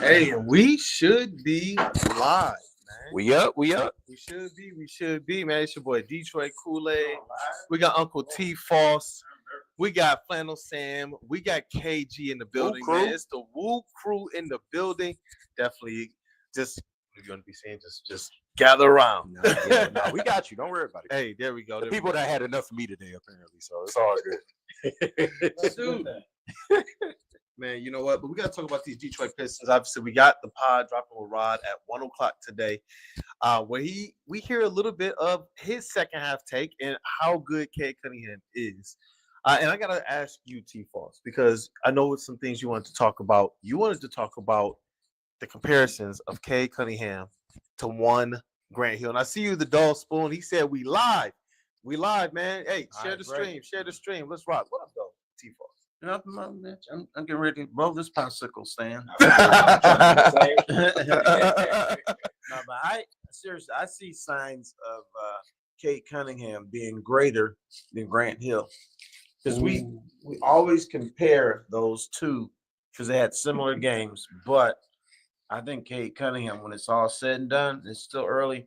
Hey, we should be live, man. We up. We should be, man. It's your boy Detroit Kool-Aid. We got Uncle T Foss. We got Flannel Sam. We got KG in the building, man. It's the Woo crew in the building. Definitely just, if you want to be saying, just gather around. No, we got you. Don't worry about it. Hey, there we go. The people that had enough of me today, apparently, so it's all good. Let's do that. Man, you know what? But we got to talk about these Detroit Pistons. Obviously, we got the pod dropping with Rod at 1 o'clock today, where we hear a little bit of his second half take and how good Cade Cunningham is. And I got to ask you, T-Foss, because I know it's some things you wanted to talk about. You wanted to talk about the comparisons of Cade Cunningham to one Grant Hill. And I see you, the Dog Spoon. He said, we live. We live, man. Hey, share the stream. Share the stream. Let's rock. What up, though, T-Foss? I'm getting ready to roll this popsicle stand. No, but seriously, I see signs of Cade Cunningham being greater than Grant Hill. Because we always compare those two because they had similar games. But I think Cade Cunningham, when it's all said and done, it's still early.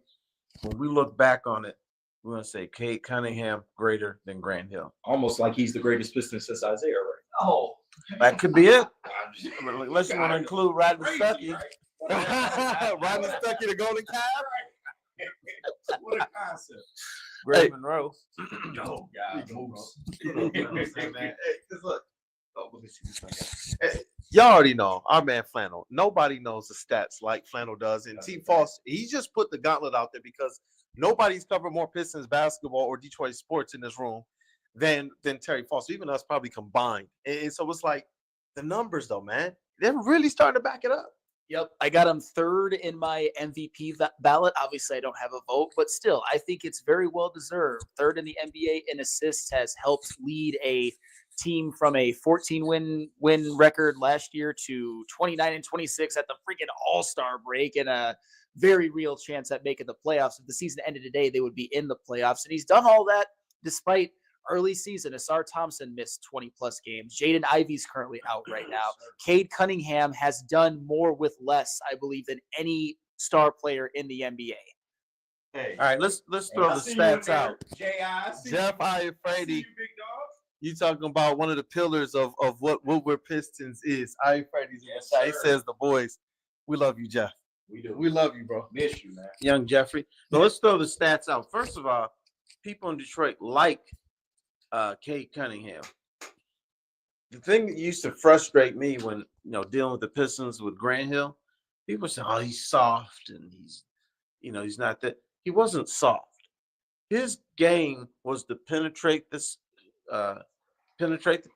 When we look back on it, we're going to say Cade Cunningham greater than Grant Hill. Almost like he's the greatest Piston since Isaiah, right? Oh, that could be it. Unless you want to include Rodney Stuckey. Rodney Stuckey, the Golden Calf. What a concept. Greg Monroe. Oh, God. Y'all already know our man Flannel. Nobody knows the stats like Flannel does. And T. Foss, he just put the gauntlet out there because nobody's covered more Pistons basketball or Detroit sports in this room than Terry Foss, even us probably combined. And so it's like the numbers, though, man, they're really starting to back it up. Yep, I got him third in my MVP ballot. Obviously, I don't have a vote, but still, I think it's very well deserved. Third in the NBA in assists, has helped lead a team from a 14-win record last year to 29-26 at the freaking All-Star break, and a very real chance at making the playoffs. If the season ended today, they would be in the playoffs, and he's done all that despite early season. Asar Thompson missed 20-plus games. Jaden Ivey's currently out right now. Cade Cunningham has done more with less, I believe, than any star player in the NBA. Hey. All right, let's throw the stats out. Jeff Iafredi, you talking about one of the pillars of what Woodward Pistons is. Iafredi's in the chat. He says, the boys, we love you, Jeff. We do. We love you, bro. Miss you, man. Young Jeffrey. So let's throw the stats out. First of all, people in Detroit like Cade Cunningham. The thing that used to frustrate me when dealing with the Pistons with Grant Hill, people say, "Oh, he's soft and he's not that." He wasn't soft. His game was to penetrate the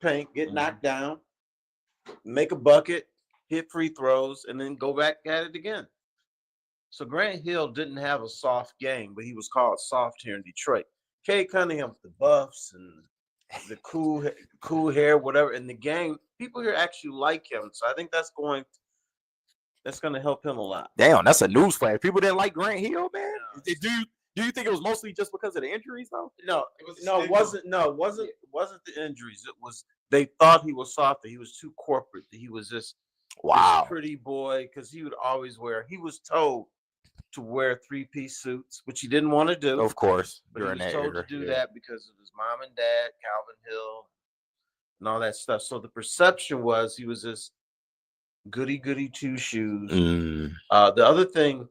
paint, get knocked down, make a bucket, hit free throws, and then go back at it again. So Grant Hill didn't have a soft game, but he was called soft here in Detroit. Cade Cunningham with the buffs and the cool hair, whatever. In the game, people here actually like him. So I think that's going to help him a lot. Damn, that's a newsflash. People didn't like Grant Hill, man. Do you think it was mostly just because of the injuries, though? It wasn't the injuries. It was they thought he was soft. He was too corporate. He was just this pretty boy because he would always wear. He was told to wear three-piece suits, which he didn't want to do. Of course. But he was told to do that because of his mom and dad, Calvin Hill, and all that stuff. So the perception was he was this goody-goody two-shoes. The other thing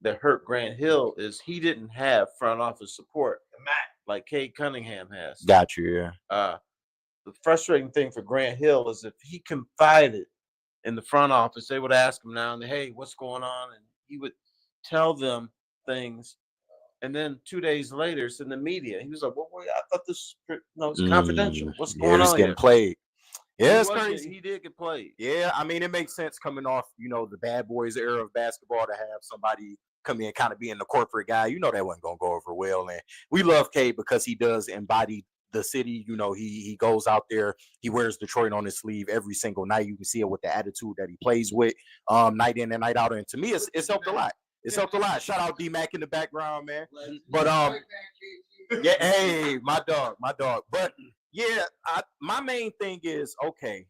that hurt Grant Hill is he didn't have front office support like Cade Cunningham has. Got you, yeah. The frustrating thing for Grant Hill is if he confided in the front office, they would ask him now and then, hey, what's going on? And he would tell them things, and then 2 days later, it's in the media. He was like, "Well, I thought this was confidential. What's going on?" Getting played. Yeah, it's crazy. He did get played. Yeah, I mean, it makes sense coming off, the bad boys era of basketball to have somebody come in kind of being the corporate guy. That wasn't gonna go over well, and we love Cade because he does embody the city. He goes out there, he wears Detroit on his sleeve every single night. You can see it with the attitude that he plays with, night in and night out. And to me, it's helped a lot. It's helped a lot. Shout out D-Mac in the background, man. But yeah, hey, my dog. But Yeah, my main thing is okay.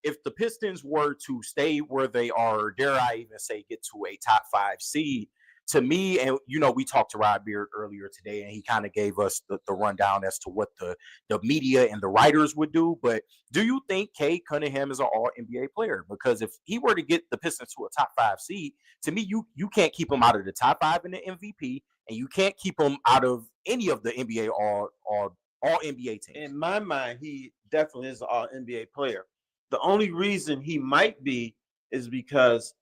If the Pistons were to stay where they are, or dare I even say get to a top 5 seed, to me, and we talked to Rod Beard earlier today, and he kind of gave us the rundown as to what the media and the writers would do. But do you think Cade Cunningham is an All NBA player? Because if he were to get the Pistons to a top 5 seed, to me, you can't keep him out of the top 5 in the MVP, and you can't keep him out of any of the NBA all NBA teams. In my mind, he definitely is an All NBA player. The only reason he might be is because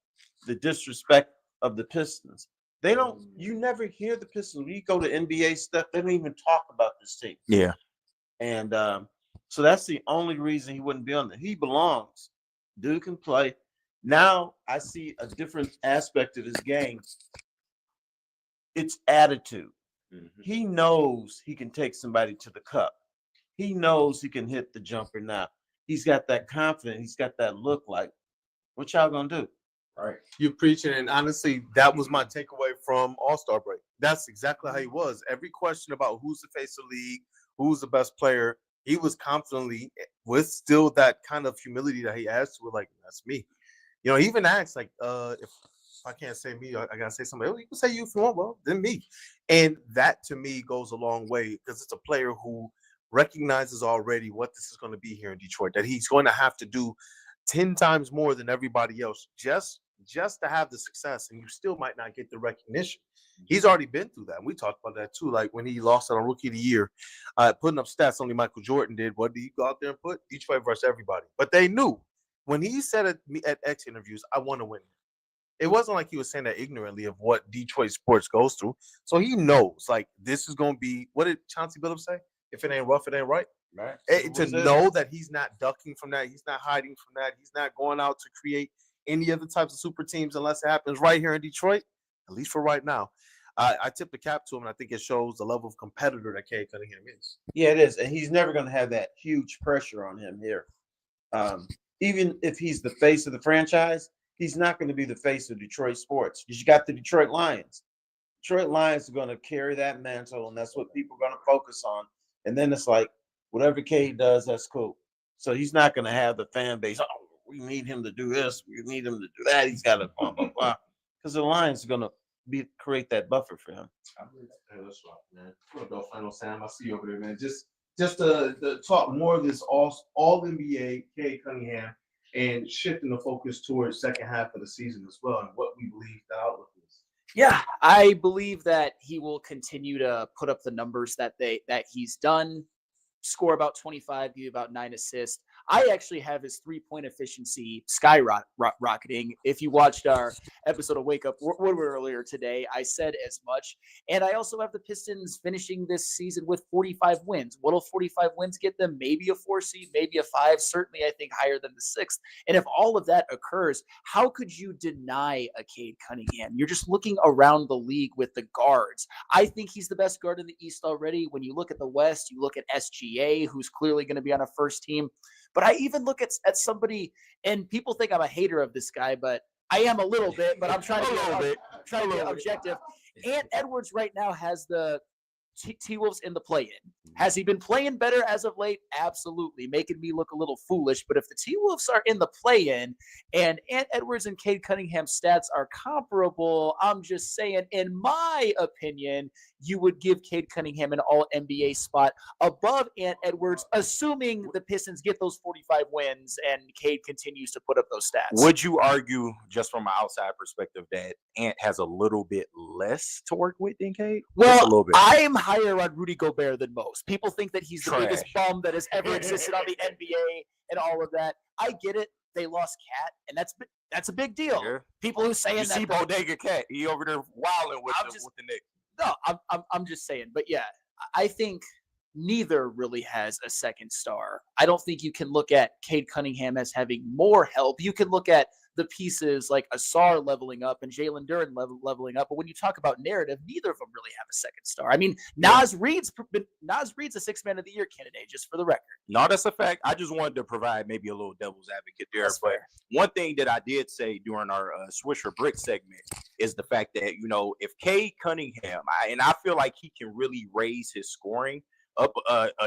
the disrespect of the Pistons. They don't. You never hear the Pistons when you go to NBA stuff. They don't even talk about this team. Yeah, and so that's the only reason he wouldn't be on there. He belongs. Dude can play. Now I see a different aspect of his game. It's attitude. Mm-hmm. He knows he can take somebody to the cup. He knows he can hit the jumper now. He's got that confidence. He's got that look like, what y'all gonna do? Right. You preaching, and honestly, that was my takeaway from All-Star break. That's exactly how he was. Every question about who's the face of the league, who's the best player, he was confidently with still that kind of humility that he asked to it, like, that's me. He even asked, like, if I can't say me, I gotta say somebody. You can say you if you want, well, then me. And that to me goes a long way because it's a player who recognizes already what this is going to be here in Detroit, that he's going to have to do 10 times more than everybody else just to have the success, and you still might not get the recognition. He's already been through that. And we talked about that too. Like when he lost on Rookie of the Year, putting up stats only Michael Jordan did. What did he go out there and put? Detroit versus everybody. But they knew when he said at X interviews, I want to win. It wasn't like he was saying that ignorantly of what Detroit sports goes through. So he knows, like, this is going to be, what did Chauncey Billups say? If it ain't rough, it ain't right. Right. To know that he's not ducking from that, he's not hiding from that, he's not going out to create any other types of super teams unless it happens right here in Detroit, at least for right now. I tip the cap to him, and I think it shows the level of competitor that Cade Cunningham is. Yeah, it is. And he's never going to have that huge pressure on him here. Even if he's the face of the franchise, he's not going to be the face of Detroit sports because you got the Detroit Lions. Detroit Lions are going to carry that mantle, and that's what people are going to focus on. And then it's like, whatever Cade does, that's cool. So he's not going to have the fan base, oh, we need him to do this, we need him to do that. He's got to blah, blah, blah. Because the Lions are going to create that buffer for him. That's right, man. What about Flannel Sam? I see you over there, man. Just to talk more of this all NBA, Cade Cunningham, and shifting the focus towards second half of the season as well, and what we believe the outlook is. Yeah, I believe that he will continue to put up the numbers that he's done, score about 25, give about 9 assists. I actually have his 3-point efficiency skyrocketing. If you watched our episode of Wake Up Woodward earlier today, I said as much. And I also have the Pistons finishing this season with 45 wins. What'll 45 wins get them? Maybe a 4 seed, maybe a 5. Certainly, I think higher than the 6th. And if all of that occurs, how could you deny a Cade Cunningham? You're just looking around the league with the guards. I think he's the best guard in the East already. When you look at the West, you look at SGA, who's clearly going to be on a first team. But I even look at somebody, and people think I'm a hater of this guy, but I am a little bit, but I'm trying to be objective. Ant Edwards right now has the T-Wolves in the play-in. Has he been playing better as of late? Absolutely. Making me look a little foolish. But if the T-Wolves are in the play-in and Ant Edwards and Cade Cunningham's stats are comparable, I'm just saying, in my opinion, you would give Cade Cunningham an all-NBA spot above Ant Edwards, assuming the Pistons get those 45 wins and Cade continues to put up those stats. Would you argue, just from an outside perspective, that Ant has a little bit less to work with than Cade? Well, just a little bit. I'm higher on Rudy Gobert than most. People think that he's the Trash. biggest bum that has ever existed on the NBA and all of that. I get it. They lost Cat, and that's a big deal. Yeah. People who saying You see Bodega Cat, he over there wilding with the Knicks. No, I'm just saying. But yeah, I think neither really has a second star. I don't think you can look at Cade Cunningham as having more help. You can look at the pieces like Asar leveling up and Jalen Duren leveling up. But when you talk about narrative, neither of them really have a second star. I mean, Nas Reed's a 6th Man of the Year candidate, just for the record. No, that's a fact. I just wanted to provide maybe a little devil's advocate there. That's but fair. one thing that I did say during our Swisher Brick segment is the fact that, if Cade Cunningham, I feel like he can really raise his scoring, up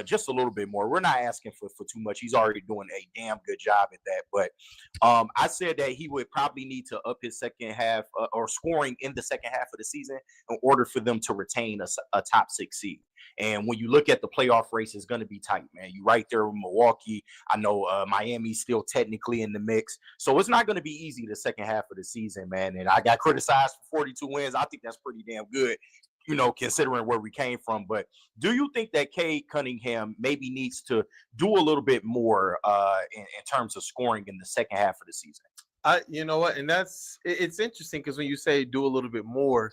just a little bit more. We're not asking for too much. He's already doing a damn good job at that. But I said that he would probably need to up his second half or scoring in the second half of the season in order for them to retain a top 6 seed. And when you look at the playoff race, it's going to be tight, man. You right there with Milwaukee. I know Miami's still technically in the mix. So it's not going to be easy the second half of the season, man. And I got criticized for 42 wins. I think that's pretty damn good, considering where we came from. But do you think that Cade Cunningham maybe needs to do a little bit more in terms of scoring in the second half of the season? You know what? And it's interesting because when you say do a little bit more,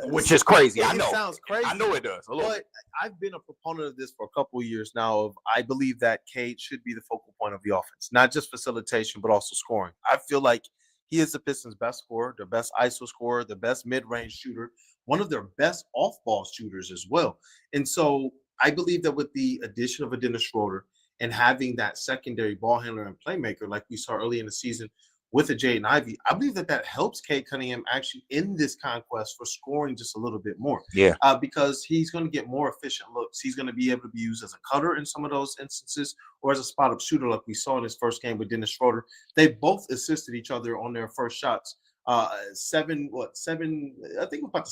which is crazy. I know. It sounds crazy. I know it does. But I've been a proponent of this for a couple of years now. I believe that Cade should be the focal point of the offense, not just facilitation, but also scoring. I feel like he is the Pistons' best scorer, their best ISO scorer, the best mid-range shooter, one of their best off-ball shooters as well. And so I believe that with the addition of a Dennis Schroeder and having that secondary ball handler and playmaker like we saw early in the season with a Jaden Ivey, I believe that helps Cade Cunningham actually in this conquest for scoring just a little bit more. Yeah. Because he's going to get more efficient looks. He's going to be able to be used as a cutter in some of those instances or as a spot-up shooter like we saw in his first game with Dennis Schroeder. They both assisted each other on their first shots. I think about the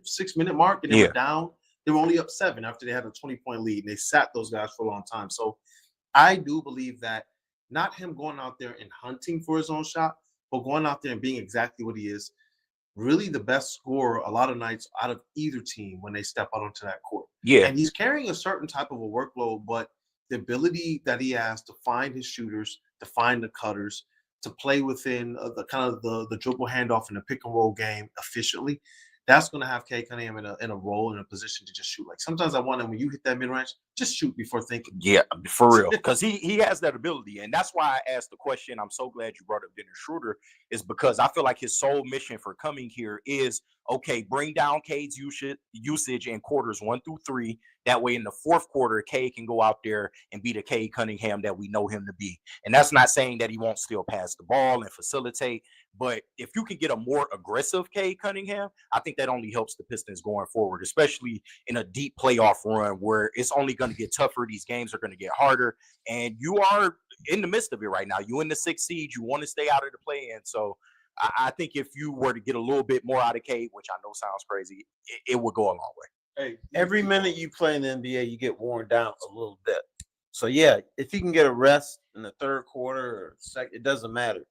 6-minute mark, and they were down. They were only up 7 after they had a 20-point lead, and they sat those guys for a long time. So I do believe that not him going out there and hunting for his own shot, but going out there and being exactly what he is, really the best scorer a lot of nights out of either team when they step out onto that court. Yeah. And he's carrying a certain type of a workload, but the ability that he has to find his shooters, to find the cutters, to play within the dribble handoff and the pick and roll game efficiently, that's going to have Cade Cunningham in a role, in a position to just shoot. Like sometimes I want him, when you hit that mid-range, just shoot before thinking. Yeah, for real. Because he has that ability. And that's why I asked the question. I'm so glad you brought up Dennis Schroeder, is because I feel like his sole mission for coming here is, okay, bring down Cade's usage in quarters 1 through 3. That way in the fourth quarter, Cade can go out there and be the Cade Cunningham that we know him to be. And that's not saying that he won't still pass the ball and facilitate. But if you can get a more aggressive Cade Cunningham, I think that only helps the Pistons going forward, especially in a deep playoff run where it's only going to get tougher. These games are going to get harder. And you are in the midst of it right now. You in the 6th seed. You want to stay out of the play-in. So I think if you were to get a little bit more out of Cade, which I know sounds crazy, it would go a long way. Hey, every minute you play in the NBA, you get worn down a little bit. So, yeah, if you can get a rest in the third quarter or second, it doesn't matter.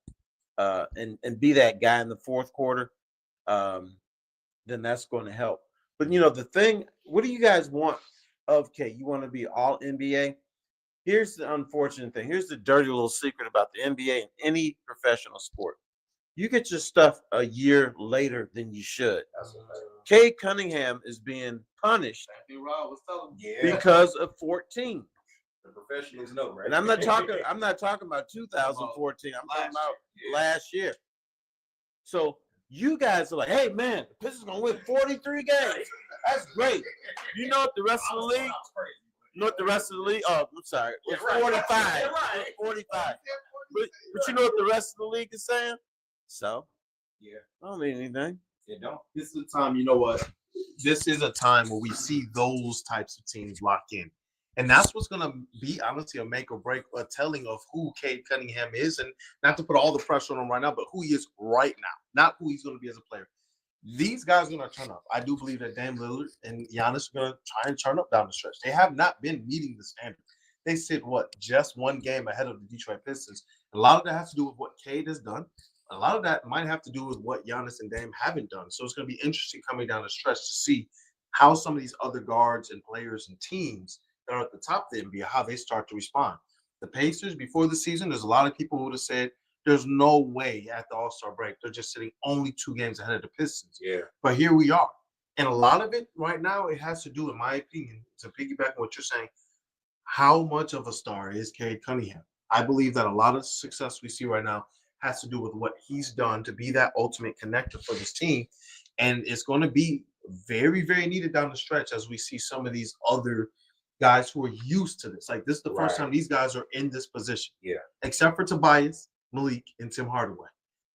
And be that guy in the fourth quarter, then that's going to help. But, the thing, what do you guys want of Cade? You want to be all NBA? Here's the unfortunate thing. Here's the dirty little secret about the NBA and any professional sport. You get your stuff a year later than you should. Cade Cunningham is being punished because of 14. The professionals know, right? And I'm not talking about 2014. I'm talking about last year. So you guys are like, hey man, the Pistons gonna win 43 games. That's great. You know what the rest of the league? You know what the rest of the league? Oh, I'm sorry. It's 45. It's 45. But you know what the rest of the league is saying? So, Yeah. I don't mean anything. It don't. This is a time, you know what? This is a time where we see those types of teams lock in. And that's what's going to be, honestly, a make or break, a telling of who Cade Cunningham is. And not to put all the pressure on him right now, but who he is right now, not who he's going to be as a player. These guys are going to turn up. I do believe that Dame Lillard and Giannis are going to try and turn up down the stretch. They have not been meeting the standard. They sit, just one game ahead of the Detroit Pistons. A lot of that has to do with what Cade has done. A lot of that might have to do with what Giannis and Dame haven't done. So it's going to be interesting coming down the stretch to see how some of these other guards and players and teams that are at the top of the NBA, how they start to respond. The Pacers, before the season, there's a lot of people who would have said there's no way at the All-Star break they're just sitting only 2 games ahead of the Pistons. Yeah. But here we are. And a lot of it right now, it has to do, in my opinion, to piggyback on what you're saying, how much of a star is Cade Cunningham? I believe that a lot of success we see right now has to do with what he's done to be that ultimate connector for this team. And it's going to be very, very needed down the stretch as we see some of these other guys who are used to this. Like, this is the first time these guys are in this position. Yeah. Except for Tobias, Malik, and Tim Hardaway.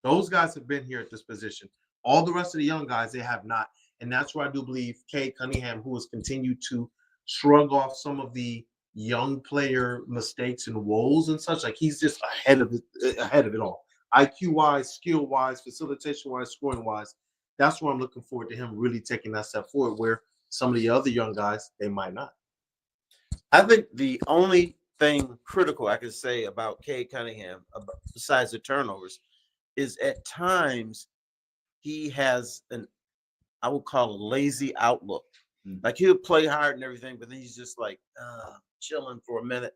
Those guys have been here at this position. All the rest of the young guys, they have not. And that's where I do believe Cade Cunningham, who has continued to shrug off some of the young player mistakes and woes and such. Like he's just ahead of it all. IQ wise, skill wise, facilitation wise, scoring wise. That's where I'm looking forward to him really taking that step forward. Where some of the other young guys they might not. I think the only thing critical I can say about Cade Cunningham, besides the turnovers, is at times he has I would call a lazy outlook. Like he'll play hard and everything, but then he's just like chilling for a minute,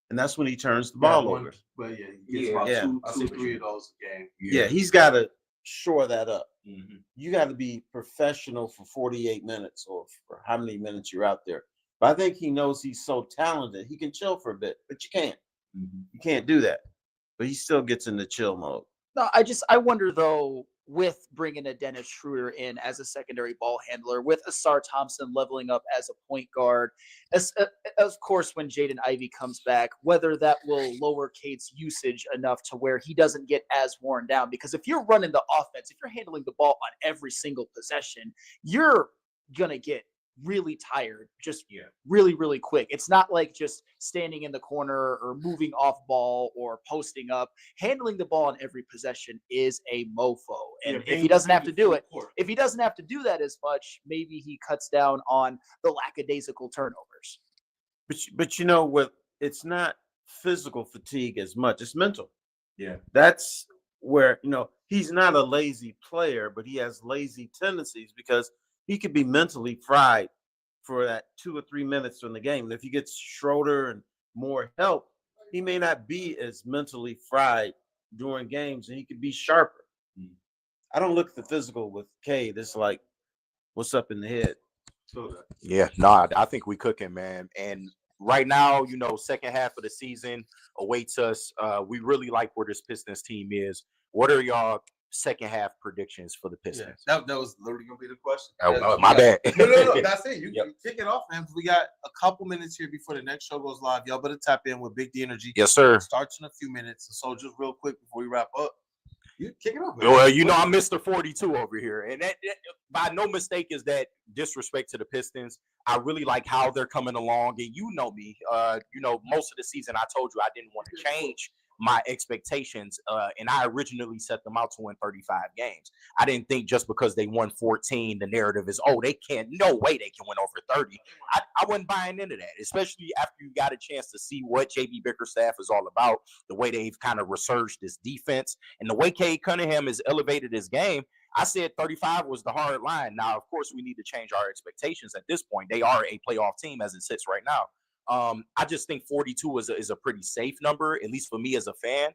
and that's when he turns the ball over. But he gets about two, 3 of those a game. Yeah, he's got to shore that up. Mm-hmm. You got to be professional for 48 minutes or for how many minutes you're out there. But I think he knows he's so talented, he can chill for a bit, but you can't. Mm-hmm. You can't do that. But he still gets in the chill mode. No, I wonder though, with bringing a Dennis Schroeder in as a secondary ball handler, with Asar Thompson leveling up as a point guard, of course, when Jaden Ivey comes back, whether that will lower Cade's usage enough to where he doesn't get as worn down. Because if you're running the offense, if you're handling the ball on every single possession, you're going to get really tired just really, really quick. It's not like just standing in the corner or moving off ball or posting up. Handling the ball on every possession is a mofo. And if he doesn't have to do it, if he doesn't have to do that as much, maybe he cuts down on the lackadaisical turnovers. But you know what? It's not physical fatigue as much. It's mental. Yeah. That's where, he's not a lazy player, but he has lazy tendencies because he could be mentally fried for that 2 or 3 minutes in the game. And if he gets Schroeder and more help, he may not be as mentally fried during games, and he could be sharper. I don't look at the physical with Cade. It's like, what's up in the head? I think we cooking, man. And right now, second half of the season awaits us. We really like where this Pistons team is. What are y'all second half predictions for the Pistons? Yeah, that was literally gonna be the question. My bad. No, that's it. You kick it off, man. We got a couple minutes here before the next show goes live. Y'all better tap in with Big D Energy. Yes, sir. Starts in a few minutes. So just real quick before we wrap up, you kick it off, man. Well, I'm Mr. 42 over here, and that by no mistake is that disrespect to the Pistons. I really like how they're coming along, and you know me. Most of the season I told you I didn't want to change my expectations, and I originally set them out to win 35 games. I didn't think just because they won 14, the narrative is, no way they can win over 30. I wasn't buying into that, especially after you got a chance to see what JB Bickerstaff is all about, the way they've kind of resurged this defense, and the way Cade Cunningham has elevated his game. I said 35 was the hard line. Now, of course, we need to change our expectations at this point. They are a playoff team as it sits right now. I just think 42 is a pretty safe number, at least for me as a fan.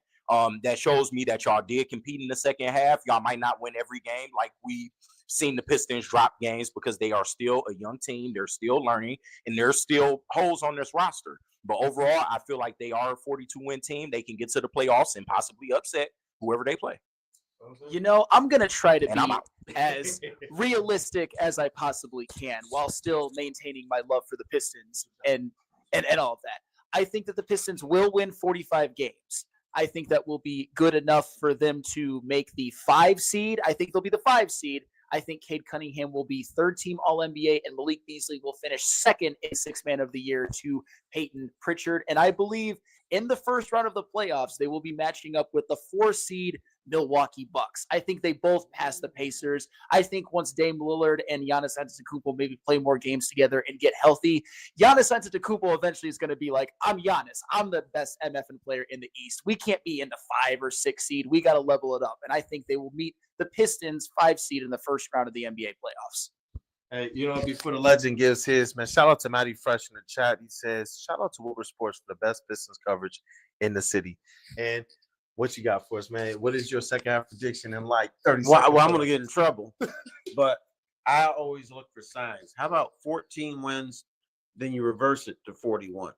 That shows me that y'all did compete in the second half. Y'all might not win every game like we've seen the Pistons drop games because they are still a young team. They're still learning, and there's still holes on this roster. But overall, I feel like they are a 42-win team. They can get to the playoffs and possibly upset whoever they play. I'm going to try to be as realistic as I possibly can while still maintaining my love for the Pistons and all of that. I think that the Pistons will win 45 games. I think that will be good enough for them to make the 5 seed. I think they'll be the 5 seed. I think Cade Cunningham will be 3rd-team All-NBA, and Malik Beasley will finish 2nd in Sixth Man of the Year to Peyton Pritchard. And I believe in the first round of the playoffs, they will be matching up with the 4 seed Milwaukee Bucks. I think they both pass the Pacers. I think once Dame Lillard and Giannis Antetokounmpo maybe play more games together and get healthy, Giannis Antetokounmpo eventually is going to be like, I'm Giannis. I'm the best MFN player in the East. We can't be in the 5 or 6 seed. We got to level it up. And I think they will meet the Pistons 5 seed in the first round of the NBA playoffs. Hey, before the legend gives his, man, shout out to Matty Fresh in the chat. He says, shout out to Woodward Sports for the best Pistons coverage in the city. And what you got for us, man? What is your second half prediction in like 30 seconds? Well, I'm going to get in trouble. But I always look for signs. How about 14 wins, then you reverse it to 41?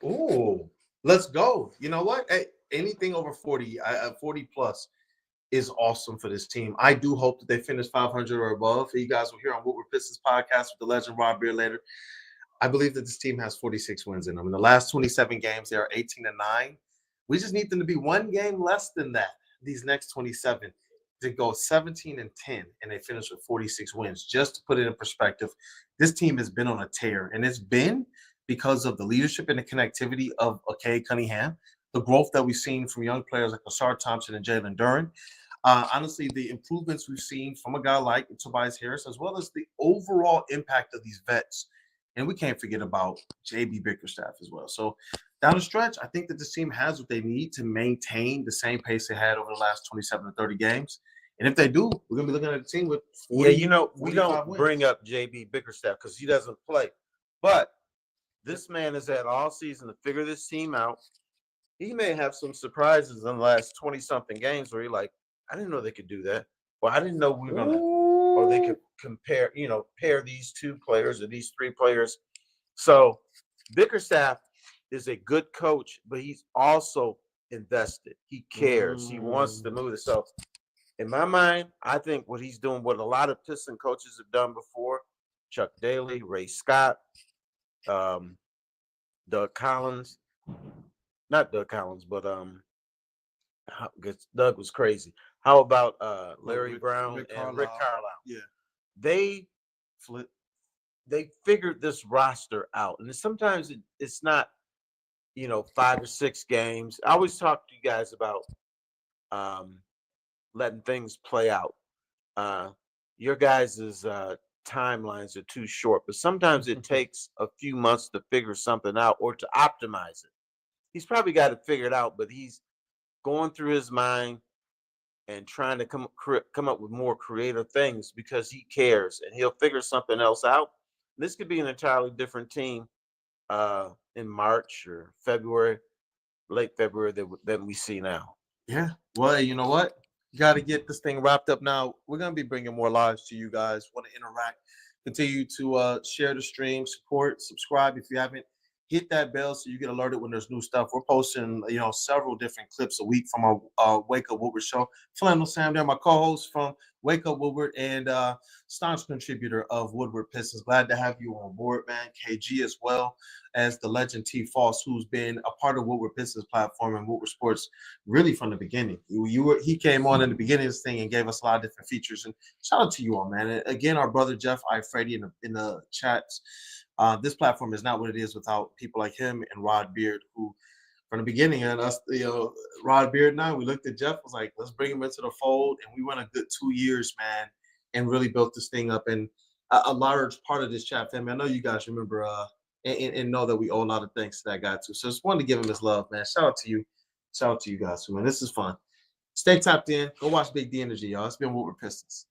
Ooh, let's go. You know what? Hey, anything over 40, 40 plus is awesome for this team. I do hope that they finish 500 or above. You guys will hear on Woodward Pistons podcast with the legend Rob Beer later. I believe that this team has 46 wins in them. In the last 27 games, they are 18-9. We just need them to be one game less than that. These next 27 to go 17-10, and they finish with 46 wins. Just to put it in perspective, this team has been on a tear, and it's been because of the leadership and the connectivity of Cade Cunningham, the growth that we've seen from young players like Asar Thompson and Jalen Duren. Honestly, the improvements we've seen from a guy like Tobias Harris, as well as the overall impact of these vets. And we can't forget about JB Bickerstaff as well. So down the stretch, I think that this team has what they need to maintain the same pace they had over the last 27 to 30 games. And if they do, we're going to be looking at a team with 40, Yeah, you know, we 45 don't wins. bring up JB Bickerstaff because he doesn't play. But this man has had all season to figure this team out. He may have some surprises in the last 20-something games where you're like, I didn't know they could do that. Well, I didn't know we were going to, or they could compare, pair these two players or these three players. So Bickerstaff is a good coach, but he's also invested. He cares. He wants to move it. So in my mind, I think what he's doing, what a lot of Piston coaches have done before, Chuck Daly, Ray Scott, Doug Collins, not Doug Collins, but Doug was crazy. How about Larry Brown and Rick Carlisle? Yeah. They figured this roster out, and sometimes it's not 5 or 6 games. I always talk to you guys about letting things play out. Your guys' timelines are too short, but sometimes it takes a few months to figure something out or to optimize it. He's probably got it figured out, but he's going through his mind and trying to come up with more creative things because he cares, and he'll figure something else out. This could be an entirely different team in March or February, late February than we see now. Yeah. Well, you know what? Got to get this thing wrapped up now. We're going to be bringing more lives to you guys. Want to interact, continue to share the stream, support, subscribe if you haven't. Hit that bell so you get alerted when there's new stuff. We're posting, several different clips a week from our Wake Up Woodward show. Flannel Sam there, my co-host from Wake Up Woodward and staunch contributor of Woodward Pistons. Glad to have you on board, man. KG as well as the legend T. Foss, who's been a part of Woodward Pistons platform and Woodward Sports really from the beginning. He came on in the beginning of this thing and gave us a lot of different features. And shout out to you all, man. And again, our brother Jeff Ifredi in the chats. This platform is not what it is without people like him and Rod Beard, who from the beginning, and us, Rod Beard and I, we looked at Jeff, was like, let's bring him into the fold. And we went a good 2 years, man, and really built this thing up. And a large part of this chat family, I know you guys remember and know that we owe a lot of thanks to that guy too. So just wanted to give him his love, man. Shout out to you. Shout out to you guys too, man. This is fun. Stay tapped in. Go watch Big D Energy, y'all. It's been Woodward Pistons.